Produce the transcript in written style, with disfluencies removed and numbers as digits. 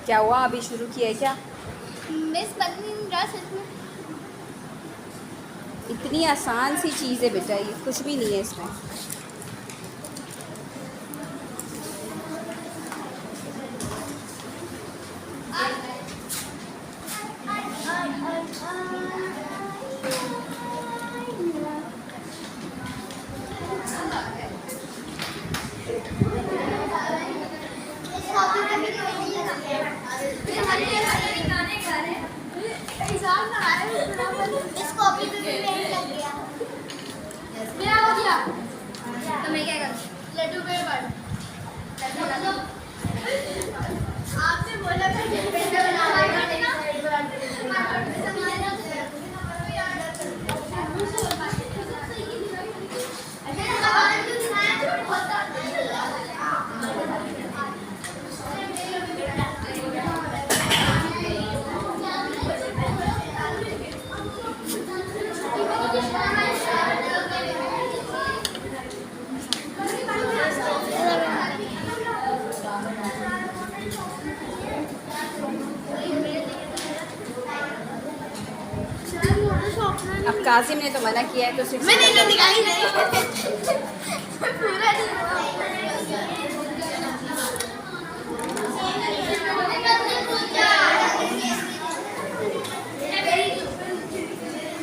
क्या हुआ, अभी शुरू किया है क्या? मिस बंदरा सच में इतनी आसान सी चीज़ है बेटा, ये कुछ भी नहीं है इसमें। इस कॉपी पे भी पेंट लग गया। मेरा हो गया तो मैं क्या करूँ? लड्डू पे बढ़ आपने बोला था कि पेंट अब काजिम ने तो मना किया है तो सिर्फ मैंने तो निकाली नहीं।